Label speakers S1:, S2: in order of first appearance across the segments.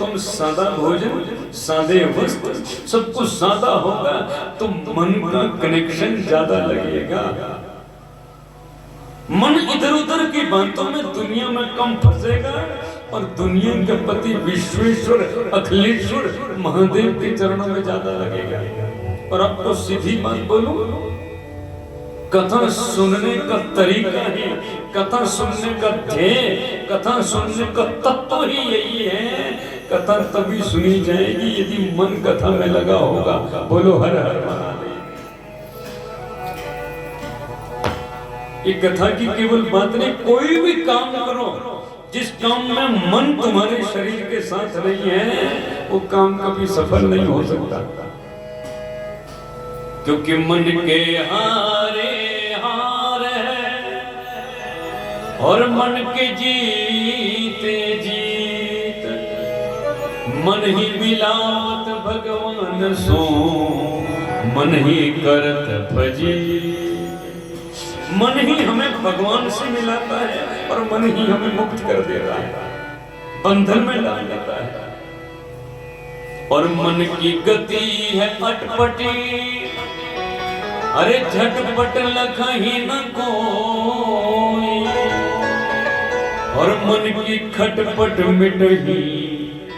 S1: तुम सादा भोजन, सादे वस्त्र, सब कुछ सादा होगा तो मन का कनेक्शन ज्यादा लगेगा। मन इधर उधर की बातों में दुनिया में कम फंसेगा और दुनिया के पति विश्वेश्वर अखिलेश्वर महादेव के चरणों में ज्यादा लगेगा। और आपको सीधी बात बोलूं, कथा सुनने का तरीका ही, कथा सुनने का ध्येय, कथा सुनने का तत्व ही यही है। कथा तभी सुनी जाएगी यदि मन कथा में लगा होगा। बोलो हर हर महादेव। ये कथा की केवल बात नहीं, कोई भी काम करो जिस काम में मन तुम्हारे शरीर के साथ नहीं है वो काम कभी सफल नहीं हो सकता, क्योंकि मन के हारे हार है और मन के जीते जीत। मन ही मिलावत भगवान सो, मन ही करत भजी। मन ही हमें भगवान से मिलाता है और मन ही हमें मुक्त कर देता है, बंधन में डाल देता है। और मन की गति है अटपटी, अरे झटपट लखा ही न कोई। और मन की खटपट मिट ही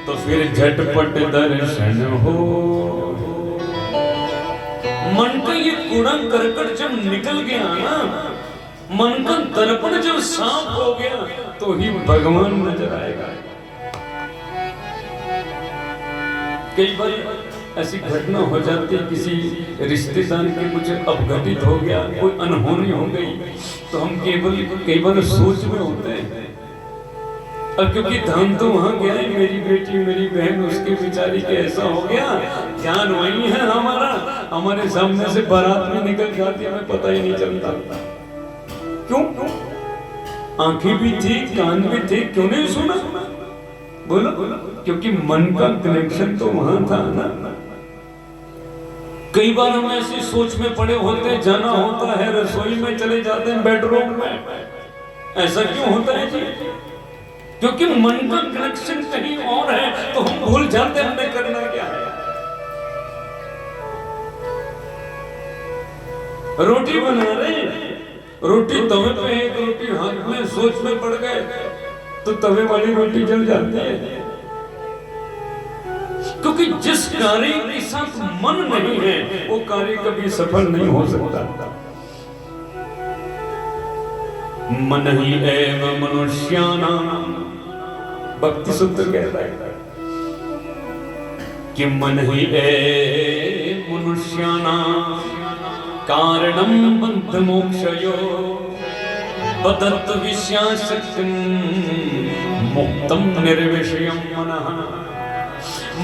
S1: तो फिर झटपट दर्शन हो। मन का ये कूड़ा करकट जब निकल गया ना, मन का दर्पण जब साफ हो गया तो ही भगवान नजर आएगा। कई बार ऐसी घटना हो जाती है, किसी रिश्तेदार के कुछ अपघटित हो गया, कोई अनहोनी हो गई, तो हम केवल कई बार सोच में होते हैं। और क्योंकि धाम तो वहां गया है, मेरी बेटी मेरी बहन उसकी बेचारी के ऐसा हो गया, ध्यान वही है हमारा, हमारे सामने से बारात में निकल जाती है, हमें पता ही नहीं चलता। क्यों? आंखें भी थी, कान भी थे, क्यों नहीं सुना? बोलो, क्योंकि मन का कनेक्शन तो वहां था ना। कई बार हम ऐसी सोच में पड़े होते, जाना होता है रसोई में, चले जाते हैं बेडरूम में। ऐसा क्यों होता है जी? क्योंकि मन का कनेक्शन कहीं और है, तो हम भूल जाते हैं हमें करना क्या है। रोटी बना रहे, रोटी तवे पे, एक रोटी हाथ में, सोच में पड़ गए तो तवे वाली रोटी जल जाती है। क्योंकि जिस कार्य के साथ मन नहीं है वो कार्य कभी सफल नहीं हो सकता। मन ही एव मनुष्यानां, भक्ति सूत्र कहता है कि मन ही एव मनुष्यानां कारणं बंध मोक्षयो बदत्त विषयासक्तिं मुक्तम निर्विषयं मनः।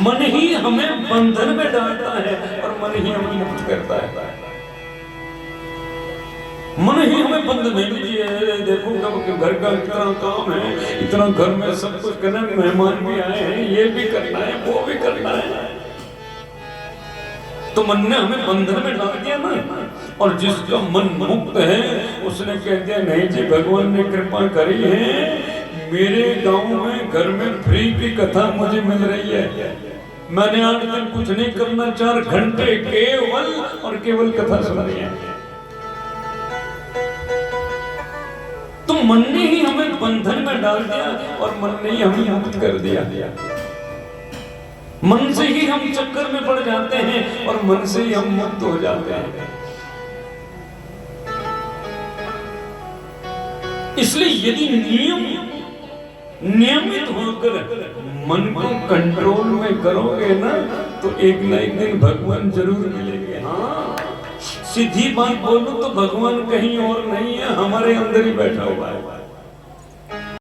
S1: मन ही हमें बंधन में डालता है और मन ही हमें मुक्त करता है। मन ही हमें बंद नहीं लीजिए। देखो कब घर का इतना काम है, इतना घर में सब कुछ करना, मेहमान भी आए हैं, ये भी करना है, वो भी करना है, तो मन ने हमें बंधन में डाल दिया ना। और जिसका मन मुक्त है उसने कह दिया नहीं जी, भगवान ने कृपा करी है, मेरे गांव में घर में फ्री की कथा मुझे मिल रही है, मैंने आज तक कुछ नहीं करना, 4 घंटे केवल और केवल कथा सुनी है। तो मन ने ही हमें बंधन में डाल दिया और मन ने ही हमें मुक्त कर दिया। मन से ही हम चक्कर में पड़ जाते हैं और मन से ही हम मुक्त हो जाते हैं। इसलिए यदि नियमित होकर मन को कंट्रोल में करोगे ना तो एक ना एक दिन भगवान जरूर मिलेंगे। हाँ, सीधी बात बोलूं तो भगवान कहीं और नहीं है, हमारे अंदर ही बैठा हुआ है।